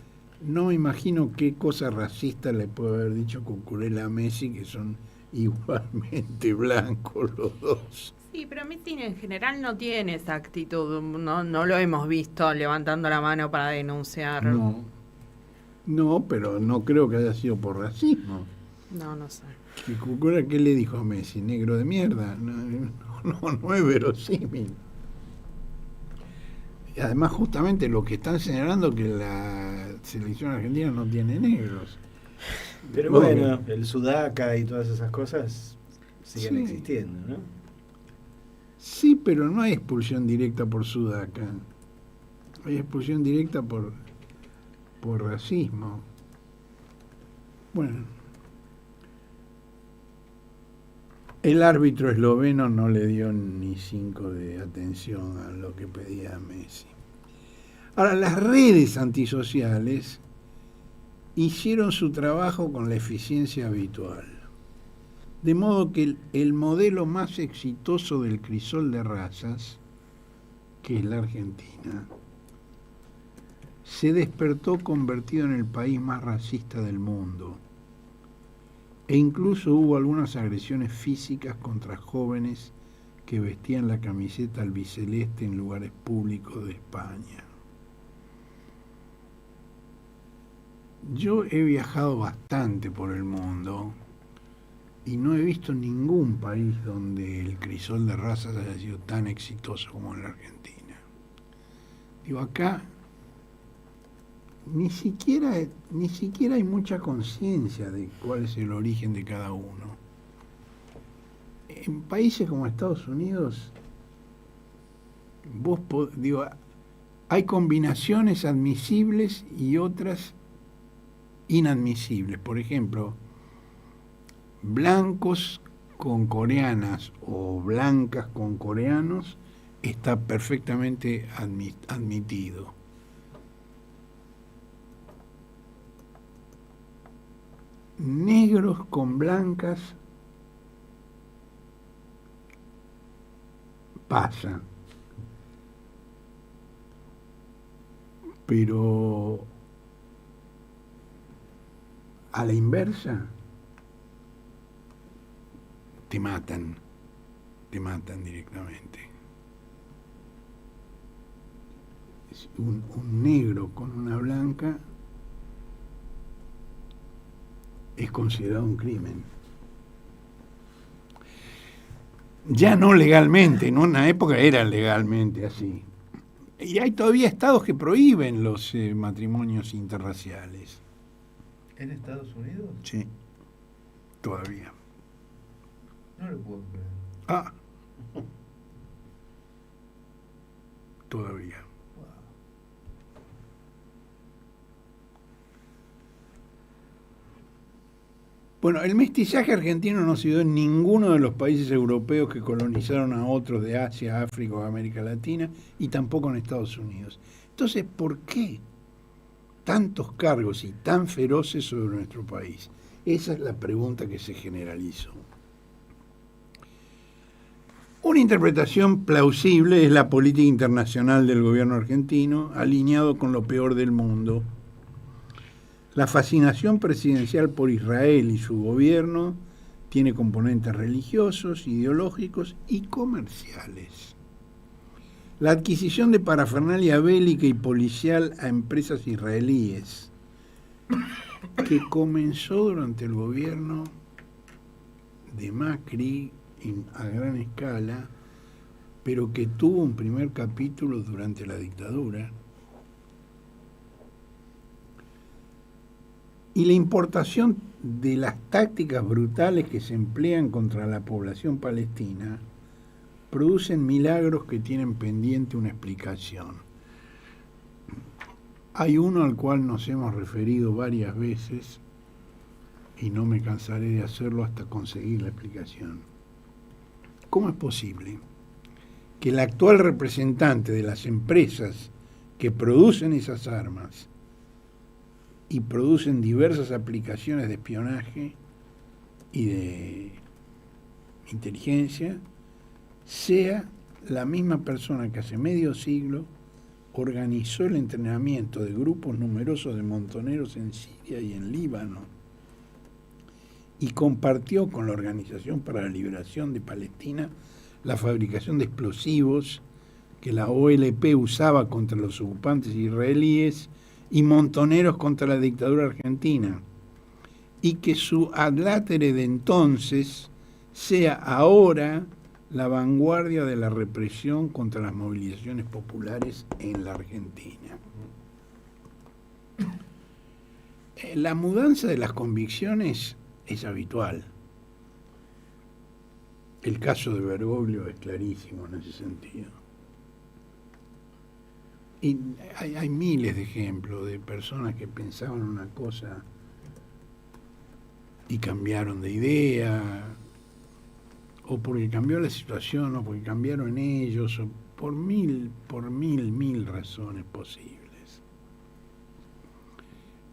no me imagino qué cosa racista le puede haber dicho Cucurella a Messi, que son igualmente blancos los dos. Sí, pero Messi en general no tiene esa actitud, no lo hemos visto levantando la mano para denunciar. No, pero no creo que haya sido por racismo. No sé. ¿Y Cucurella qué le dijo a Messi? Negro de mierda. No es verosímil. Y además justamente lo que están señalando que la selección argentina no tiene negros. Pero bueno, el sudaca y todas esas cosas siguen existiendo, ¿no? Sí, pero no hay expulsión directa por sudaca. Hay expulsión directa por racismo. Bueno. El árbitro esloveno no le dio ni 5 de atención a lo que pedía Messi. Ahora, las redes antisociales hicieron su trabajo con la eficiencia habitual. De modo que el modelo más exitoso del crisol de razas, que es la Argentina, se despertó convertido en el país más racista del mundo. E incluso hubo algunas agresiones físicas contra jóvenes que vestían la camiseta albiceleste en lugares públicos de España. Yo he viajado bastante por el mundo y no he visto ningún país donde el crisol de razas haya sido tan exitoso como en la Argentina. Digo, acá ni siquiera hay mucha conciencia de cuál es el origen de cada uno. En países como Estados Unidos, hay combinaciones admisibles y otras inadmisibles. Por ejemplo, blancos con coreanas o blancas con coreanos está perfectamente admitido. Negros con blancas pasa, pero a la inversa te matan directamente. Un negro con una blanca es considerado un crimen. Ya no legalmente, en una época era legalmente así. Y hay todavía estados que prohíben los matrimonios interraciales. ¿En Estados Unidos? Sí, todavía. No lo puedo creer. Ah, todavía. Bueno, el mestizaje argentino no se dio en ninguno de los países europeos que colonizaron a otros de Asia, África o América Latina, y tampoco en Estados Unidos. Entonces, ¿por qué tantos cargos y tan feroces sobre nuestro país? Esa es la pregunta que se generalizó. Una interpretación plausible es la política internacional del gobierno argentino, alineado con lo peor del mundo. La fascinación presidencial por Israel y su gobierno tiene componentes religiosos, ideológicos y comerciales. La adquisición de parafernalia bélica y policial a empresas israelíes, que comenzó durante el gobierno de Macri a gran escala, pero que tuvo un primer capítulo durante la dictadura, y la importación de las tácticas brutales que se emplean contra la población palestina producen milagros que tienen pendiente una explicación. Hay uno al cual nos hemos referido varias veces y no me cansaré de hacerlo hasta conseguir la explicación. ¿Cómo es posible que el actual representante de las empresas que producen esas armas y producen diversas aplicaciones de espionaje y de inteligencia sea la misma persona que hace medio siglo organizó el entrenamiento de grupos numerosos de montoneros en Siria y en Líbano y compartió con la Organización para la Liberación de Palestina la fabricación de explosivos que la OLP usaba contra los ocupantes israelíes y montoneros contra la dictadura argentina, y que su adlátere de entonces sea ahora la vanguardia de la represión contra las movilizaciones populares en la Argentina. La mudanza de las convicciones es habitual. El caso de Bergoglio es clarísimo en ese sentido. Y hay miles de ejemplos de personas que pensaban una cosa y cambiaron de idea, o porque cambió la situación, o porque cambiaron ellos, o por mil razones posibles.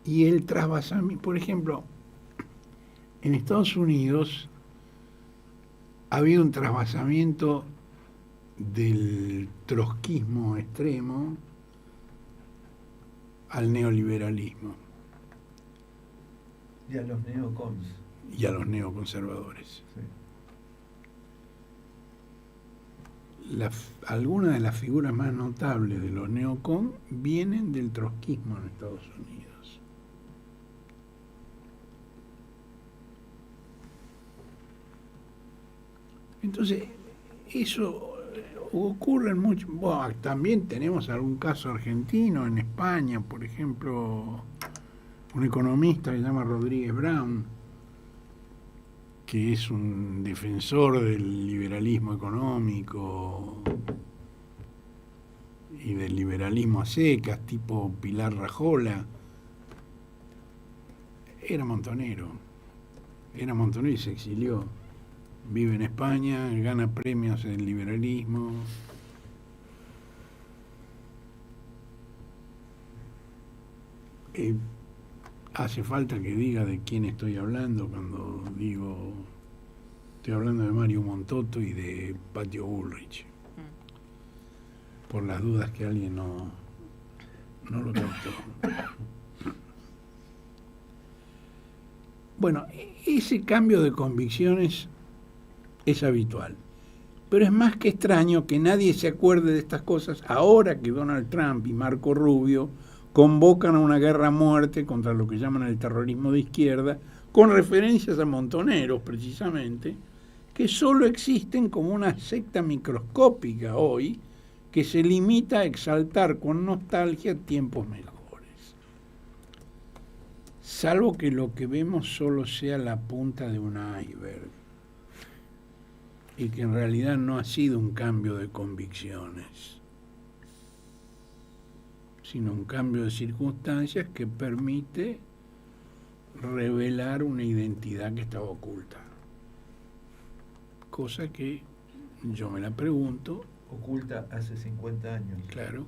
Y el trasvasamiento, por ejemplo, en Estados Unidos ha habido un trasvasamiento del trotskismo extremo al neoliberalismo Y a los neocons. y a los neoconservadores. Sí. Algunas de las figuras más notables de los neocon vienen del trotskismo en Estados Unidos. Entonces, eso ocurre en mucho. Bueno, también tenemos algún caso argentino en España, por ejemplo, un economista que se llama Rodríguez Brown, que es un defensor del liberalismo económico y del liberalismo a secas, tipo Pilar Rajola. Era montonero y se exilió. Vive en España, gana premios en liberalismo. Hace falta que diga de quién estoy hablando cuando digo, estoy hablando de Mario Montoto y de Patio Bullrich. Por las dudas que alguien no lo captó. Bueno, ese cambio de convicciones es habitual. Pero es más que extraño que nadie se acuerde de estas cosas ahora que Donald Trump y Marco Rubio convocan a una guerra a muerte contra lo que llaman el terrorismo de izquierda, con referencias a montoneros, precisamente, que solo existen como una secta microscópica hoy, que se limita a exaltar con nostalgia tiempos mejores. Salvo que lo que vemos solo sea la punta de un iceberg, y que en realidad no ha sido un cambio de convicciones, sino un cambio de circunstancias que permite revelar una identidad que estaba oculta. Cosa que yo me la pregunto. Oculta hace 50 años. Claro.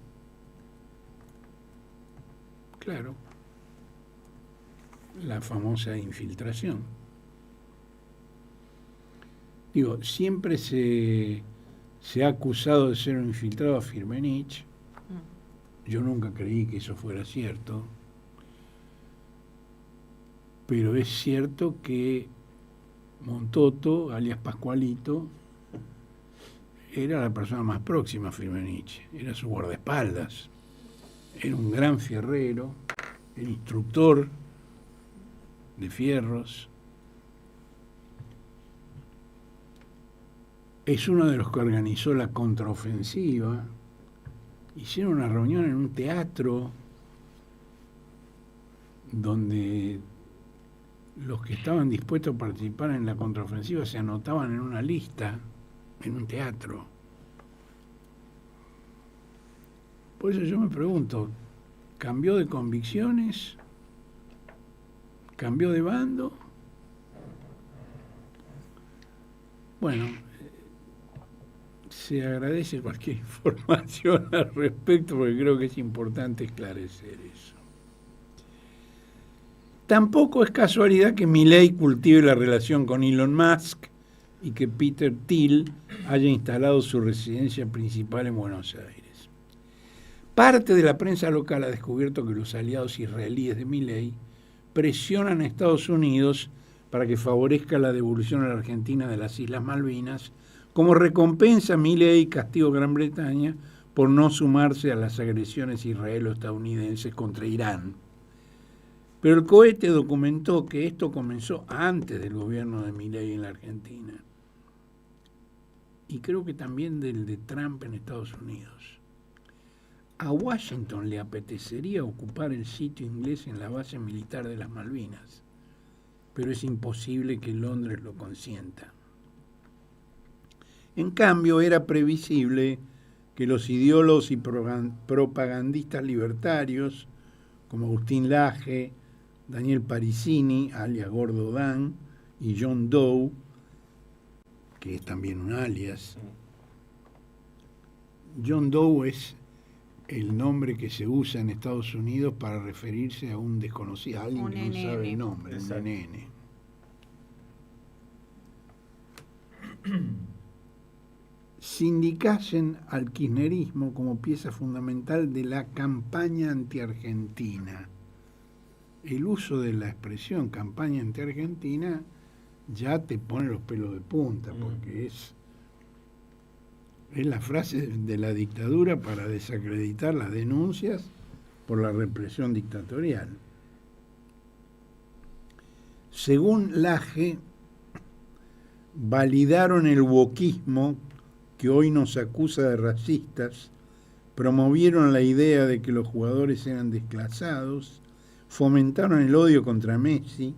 La famosa infiltración. Digo, siempre se ha acusado de ser un infiltrado a Firmenich. Yo nunca creí que eso fuera cierto. Pero es cierto que Montoto, alias Pascualito, era la persona más próxima a Firmenich. Era su guardaespaldas. Era un gran fierrero, el instructor de fierros. Es uno de los que organizó la contraofensiva. Hicieron una reunión en un teatro donde los que estaban dispuestos a participar en la contraofensiva se anotaban en una lista, en un teatro. Por eso yo me pregunto, ¿cambió de convicciones? ¿Cambió de bando? Bueno, se agradece cualquier información al respecto porque creo que es importante esclarecer eso. Tampoco es casualidad que Milei cultive la relación con Elon Musk y que Peter Thiel haya instalado su residencia principal en Buenos Aires. Parte de la prensa local ha descubierto que los aliados israelíes de Milei presionan a Estados Unidos para que favorezca la devolución a la Argentina de las Islas Malvinas. Como recompensa, Milei castiga a Gran Bretaña por no sumarse a las agresiones israelo-estadounidenses contra Irán. Pero el cohete documentó que esto comenzó antes del gobierno de Milei en la Argentina. Y creo que también del de Trump en Estados Unidos. A Washington le apetecería ocupar el sitio inglés en la base militar de las Malvinas, pero es imposible que Londres lo consienta. En cambio, era previsible que los ideólogos y propagandistas libertarios, como Agustín Laje, Daniel Parissini, alias Gordo Dan, y John Doe, que es también un alias. John Doe es el nombre que se usa en Estados Unidos para referirse a un desconocido, a alguien Un que no nene. sabe el nombre, Exacto. un nene. Sindicasen al kirchnerismo como pieza fundamental de la campaña anti-argentina. El uso de la expresión campaña anti-argentina ya te pone los pelos de punta, porque es la frase de la dictadura para desacreditar las denuncias por la represión dictatorial. Según Laje, validaron el wokismo que hoy nos acusa de racistas, promovieron la idea de que los jugadores eran desclasados, fomentaron el odio contra Messi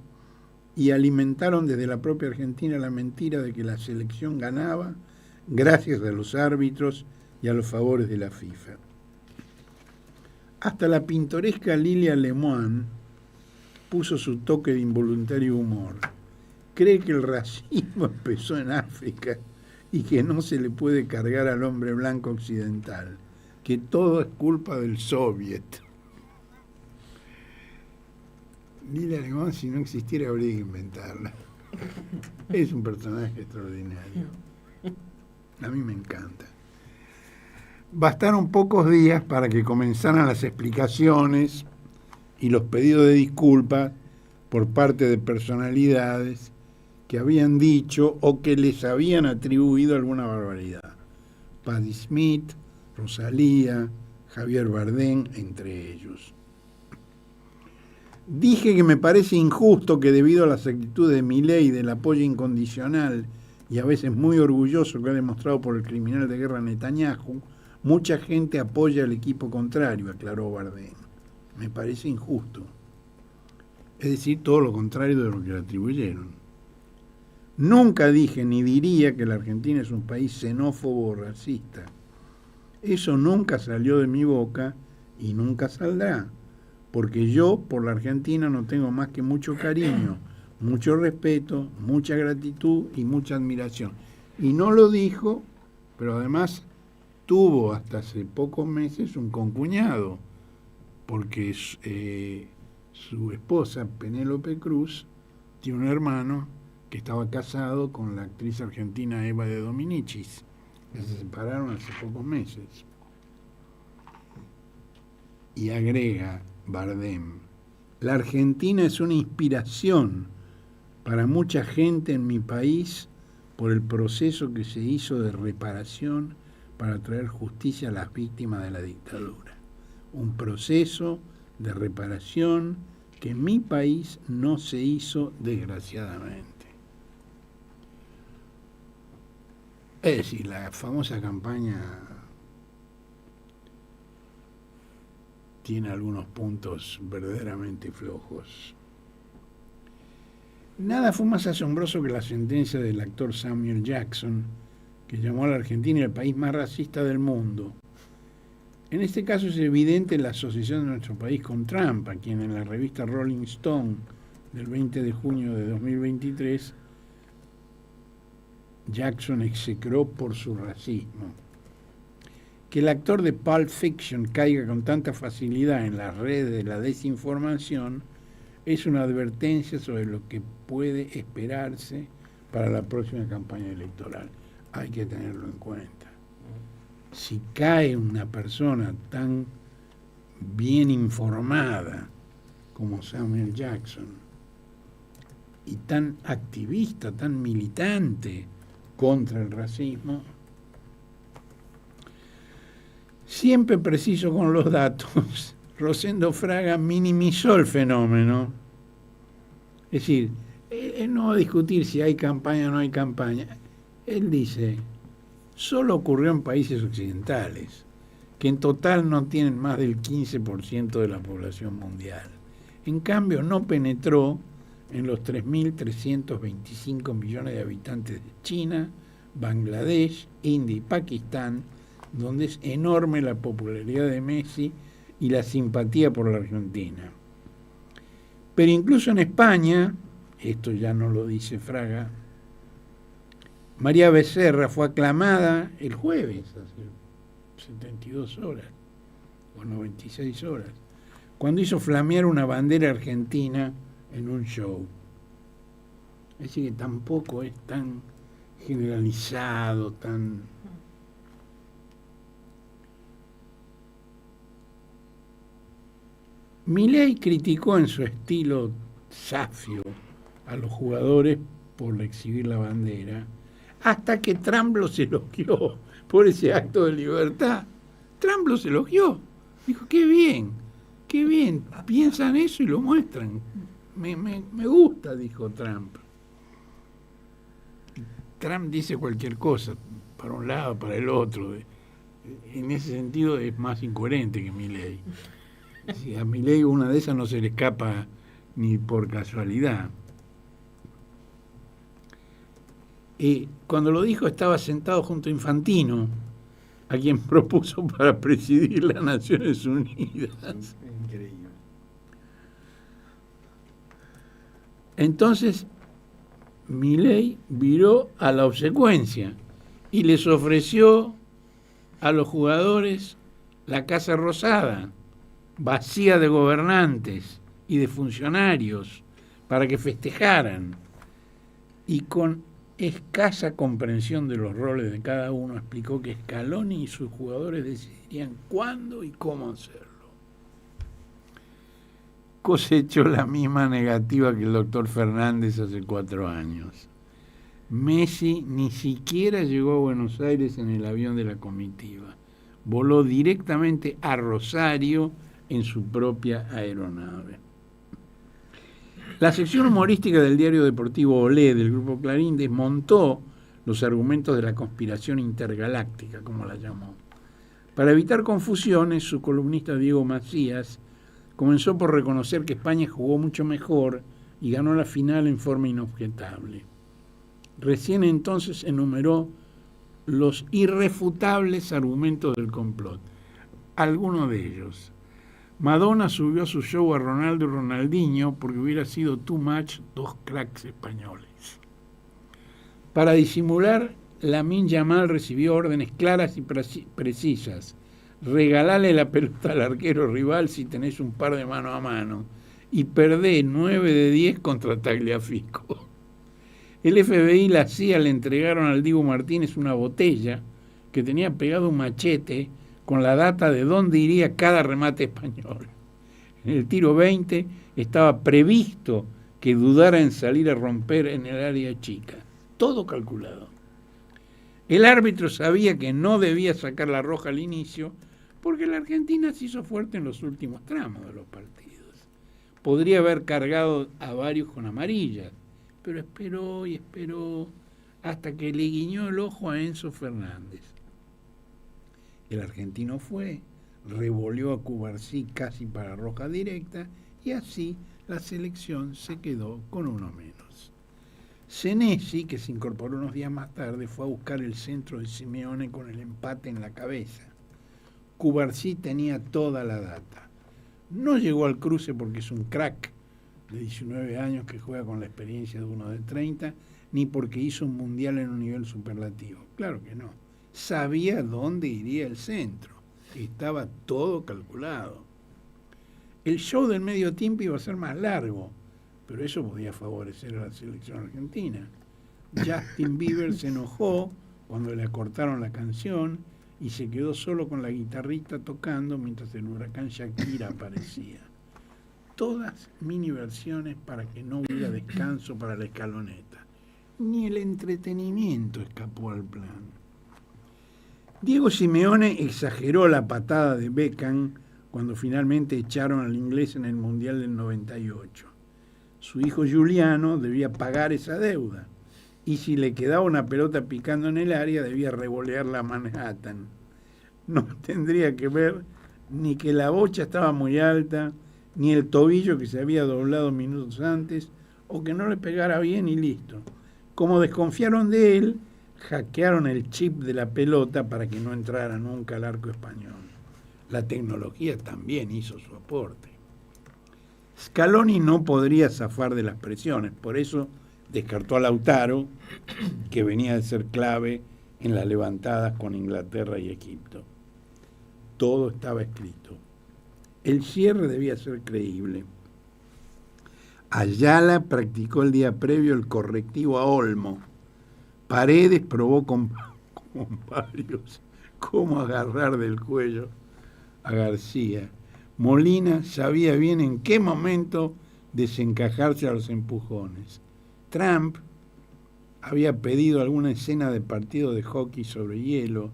y alimentaron desde la propia Argentina la mentira de que la selección ganaba gracias a los árbitros y a los favores de la FIFA. Hasta la pintoresca Lilia Lemoine puso su toque de involuntario humor. Cree que el racismo empezó en África y que no se le puede cargar al hombre blanco occidental, que todo es culpa del soviet. Lilia Lemoine, si no existiera, habría que inventarla. Es un personaje extraordinario. A mí me encanta. Bastaron pocos días para que comenzaran las explicaciones y los pedidos de disculpas por parte de personalidades que habían dicho o que les habían atribuido alguna barbaridad. Patti Smith, Rosalía, Javier Bardem, entre ellos. Dije que me parece injusto que debido a las actitudes de Milei del apoyo incondicional y a veces muy orgulloso que ha demostrado por el criminal de guerra Netanyahu, mucha gente apoya al equipo contrario, aclaró Bardem. Me parece injusto. Es decir, todo lo contrario de lo que le atribuyeron. Nunca dije ni diría que la Argentina es un país xenófobo o racista. Eso nunca salió de mi boca y nunca saldrá, porque yo por la Argentina no tengo más que mucho cariño, mucho respeto, mucha gratitud y mucha admiración. Y no lo dijo, pero además tuvo hasta hace pocos meses un concuñado, porque su esposa, Penélope Cruz, tiene un hermano que estaba casado con la actriz argentina Eva de Dominicis, que se separaron hace pocos meses. Y agrega Bardem, la Argentina es una inspiración para mucha gente en mi país por el proceso que se hizo de reparación para traer justicia a las víctimas de la dictadura. Un proceso de reparación que en mi país no se hizo desgraciadamente. Es decir, la famosa campaña tiene algunos puntos verdaderamente flojos. Nada fue más asombroso que la sentencia del actor Samuel Jackson, que llamó a la Argentina el país más racista del mundo. En este caso es evidente la asociación de nuestro país con Trump, a quien en la revista Rolling Stone del 20 de junio de 2023 Jackson execró por su racismo. Que el actor de Pulp Fiction caiga con tanta facilidad en las redes de la desinformación es una advertencia sobre lo que puede esperarse para la próxima campaña electoral. Hay que tenerlo en cuenta. Si cae una persona tan bien informada como Samuel Jackson y tan activista, tan militante contra el racismo, siempre preciso con los datos, Rosendo Fraga minimizó el fenómeno. Es decir, él no va a discutir si hay campaña o no hay campaña. Él dice, solo ocurrió en países occidentales, que en total no tienen más del 15% de la población mundial. En cambio, no penetró en los 3.325 millones de habitantes de China, Bangladesh, India y Pakistán, donde es enorme la popularidad de Messi y la simpatía por la Argentina. Pero incluso en España, esto ya no lo dice Fraga, María Becerra fue aclamada el jueves, hace 72 horas, o 96 horas, cuando hizo flamear una bandera argentina en un show. Es decir, que tampoco es tan generalizado, tan... Milei criticó en su estilo zafio a los jugadores por exhibir la bandera, hasta que Trump los elogió por ese acto de libertad. Trump los elogió. Dijo, qué bien, piensan eso y lo muestran. Me gusta, dijo Trump. Trump dice cualquier cosa, para un lado, para el otro. En ese sentido es más incoherente que Milei. Si a Milei una de esas no se le escapa ni por casualidad. Cuando lo dijo estaba sentado junto a Infantino, a quien propuso para presidir las Naciones Unidas. Increíble. Entonces, Milei viró a la obsecuencia y les ofreció a los jugadores la Casa Rosada, vacía de gobernantes y de funcionarios, para que festejaran. Y con escasa comprensión de los roles de cada uno, explicó que Scaloni y sus jugadores decidirían cuándo y cómo hacerlo. Cosechó la misma negativa que el doctor Fernández hace 4 años. Messi ni siquiera llegó a Buenos Aires en el avión de la comitiva. Voló directamente a Rosario en su propia aeronave. La sección humorística del diario deportivo Olé del Grupo Clarín desmontó los argumentos de la conspiración intergaláctica, como la llamó. Para evitar confusiones, su columnista Diego Macías comenzó por reconocer que España jugó mucho mejor y ganó la final en forma inobjetable. Recién entonces enumeró los irrefutables argumentos del complot. Algunos de ellos. Madonna subió a su show a Ronaldo y Ronaldinho porque hubiera sido too much 2 cracks españoles. Para disimular, Lamine Yamal recibió órdenes claras y precisas. Regalale la pelota al arquero rival si tenés un par de mano a mano y perdé 9 de 10 contra Tagliafico. El FBI y la CIA le entregaron al Dibu Martínez una botella que tenía pegado un machete con la data de dónde iría cada remate español. En el tiro 20 estaba previsto que dudara en salir a romper en el área chica. Todo calculado. El árbitro sabía que no debía sacar la roja al inicio porque la Argentina se hizo fuerte en los últimos tramos de los partidos. Podría haber cargado a varios con amarillas, pero esperó y esperó hasta que le guiñó el ojo a Enzo Fernández. El argentino fue, revoleó a Cubarsí casi para roja directa y así la selección se quedó con uno menos. Senesi, que se incorporó unos días más tarde, fue a buscar el centro de Simeone con el empate en la cabeza. Cubarsí tenía toda la data. No llegó al cruce porque es un crack de 19 años que juega con la experiencia de uno de 30, ni porque hizo un mundial en un nivel superlativo. Claro que no. Sabía dónde iría el centro. Estaba todo calculado. El show del medio tiempo iba a ser más largo, pero eso podía favorecer a la selección argentina. Justin Bieber se enojó cuando le acortaron la canción y se quedó solo con la guitarrista tocando mientras el huracán Shakira aparecía. Todas mini versiones para que no hubiera descanso para la escaloneta. Ni el entretenimiento escapó al plan. Diego Simeone exageró la patada de Beckham cuando finalmente echaron al inglés en el Mundial del 98. Su hijo Giuliano debía pagar esa deuda y si le quedaba una pelota picando en el área debía revolearla a Manhattan. No tendría que ver ni que la bocha estaba muy alta, ni el tobillo que se había doblado minutos antes, o que no le pegara bien y listo. Como desconfiaron de él, hackearon el chip de la pelota para que no entrara nunca al arco español. La tecnología también hizo su aporte. Scaloni no podría zafar de las presiones, por eso descartó a Lautaro, que venía de ser clave en las levantadas con Inglaterra y Egipto. Todo estaba escrito. El cierre debía ser creíble. Ayala practicó el día previo el correctivo a Olmo. Paredes probó con varios cómo agarrar del cuello a García. Molina sabía bien en qué momento desencajarse a los empujones. Trump había pedido alguna escena de partido de hockey sobre hielo,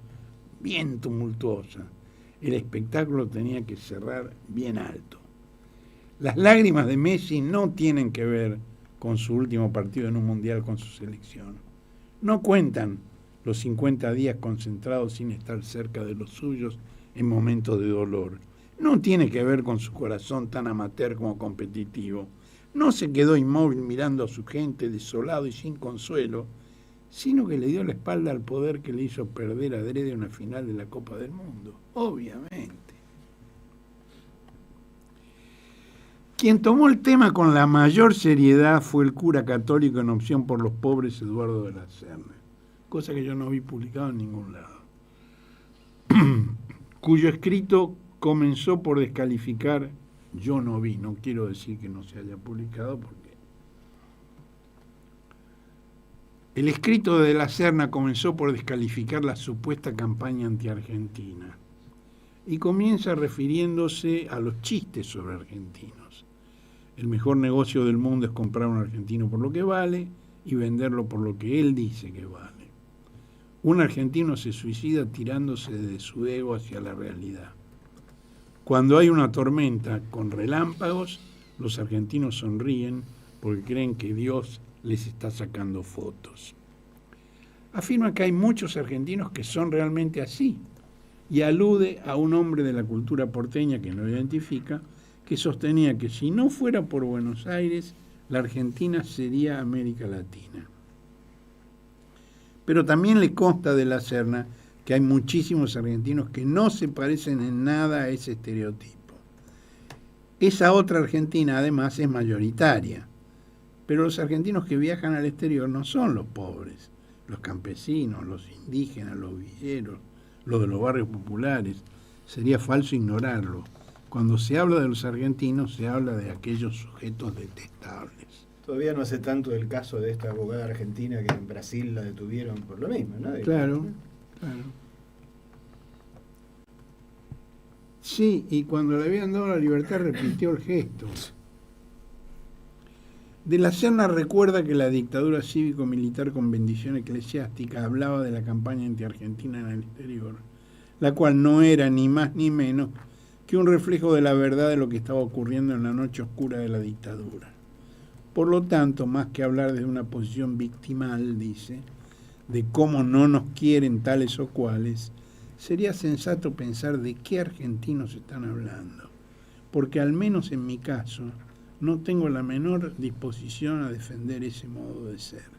bien tumultuosa. El espectáculo tenía que cerrar bien alto. Las lágrimas de Messi no tienen que ver con su último partido en un mundial con su selección. No cuentan los 50 días concentrados sin estar cerca de los suyos en momentos de dolor. No tiene que ver con su corazón tan amateur como competitivo. No se quedó inmóvil mirando a su gente desolado y sin consuelo, sino que le dio la espalda al poder que le hizo perder adrede una final de la Copa del Mundo. Obviamente. Quien tomó el tema con la mayor seriedad fue el cura católico en Opción por los Pobres, Eduardo de la Serna, cosa que yo no vi publicado en ningún lado, cuyo escrito comenzó por descalificar, yo no vi, no quiero decir que no se haya publicado, porque el escrito de la Serna comenzó por descalificar la supuesta campaña anti-argentina y comienza refiriéndose a los chistes sobre argentinos. El mejor negocio del mundo es comprar un argentino por lo que vale y venderlo por lo que él dice que vale. Un argentino se suicida tirándose de su ego hacia la realidad. Cuando hay una tormenta con relámpagos, los argentinos sonríen porque creen que Dios les está sacando fotos. Afirma que hay muchos argentinos que son realmente así y alude a un hombre de la cultura porteña que no identifica, que sostenía que si no fuera por Buenos Aires, la Argentina sería América Latina. Pero también le consta de la Serna que hay muchísimos argentinos que no se parecen en nada a ese estereotipo. Esa otra Argentina, además, es mayoritaria. Pero los argentinos que viajan al exterior no son los pobres, los campesinos, los indígenas, los villeros, los de los barrios populares. Sería falso ignorarlo. Cuando se habla de los argentinos, se habla de aquellos sujetos detestables. Todavía no hace tanto del caso de esta abogada argentina que en Brasil la detuvieron por lo mismo, ¿no? Claro, claro. Sí, y cuando le habían dado la libertad repitió el gesto. De la Serna recuerda que la dictadura cívico-militar con bendición eclesiástica hablaba de la campaña anti-argentina en el exterior, la cual no era ni más ni menos que un reflejo de la verdad de lo que estaba ocurriendo en la noche oscura de la dictadura. Por lo tanto, más que hablar desde una posición victimal, dice, de cómo no nos quieren tales o cuales, sería sensato pensar de qué argentinos están hablando, porque al menos en mi caso no tengo la menor disposición a defender ese modo de ser.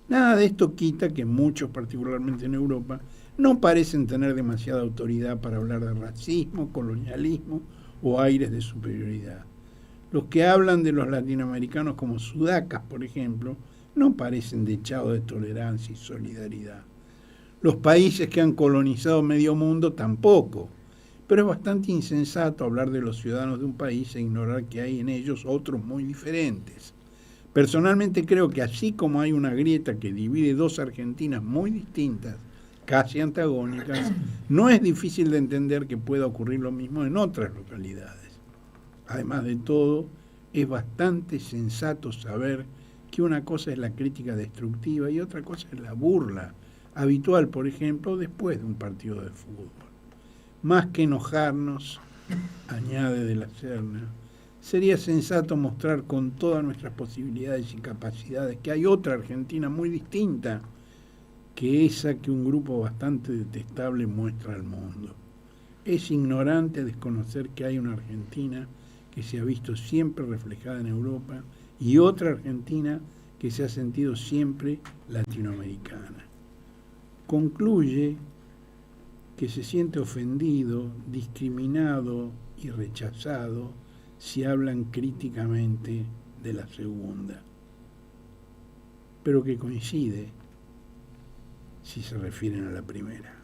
Nada de esto quita que muchos, particularmente en Europa, no parecen tener demasiada autoridad para hablar de racismo, colonialismo o aires de superioridad. Los que hablan de los latinoamericanos como sudacas, por ejemplo, no parecen dechados de tolerancia y solidaridad. Los países que han colonizado medio mundo tampoco, pero es bastante insensato hablar de los ciudadanos de un país e ignorar que hay en ellos otros muy diferentes. Personalmente creo que así como hay una grieta que divide dos Argentinas muy distintas, casi antagónicas, no es difícil de entender que pueda ocurrir lo mismo en otras localidades. Además de todo, es bastante sensato saber que una cosa es la crítica destructiva y otra cosa es la burla, habitual, por ejemplo, después de un partido de fútbol. Más que enojarnos, añade de la Serna, sería sensato mostrar con todas nuestras posibilidades y capacidades que hay otra Argentina muy distinta que esa que un grupo bastante detestable muestra al mundo. Es ignorante desconocer que hay una Argentina que se ha visto siempre reflejada en Europa y otra Argentina que se ha sentido siempre latinoamericana. Concluye que se siente ofendido, discriminado y rechazado si hablan críticamente de la segunda, pero que coincide si se refieren a la primera.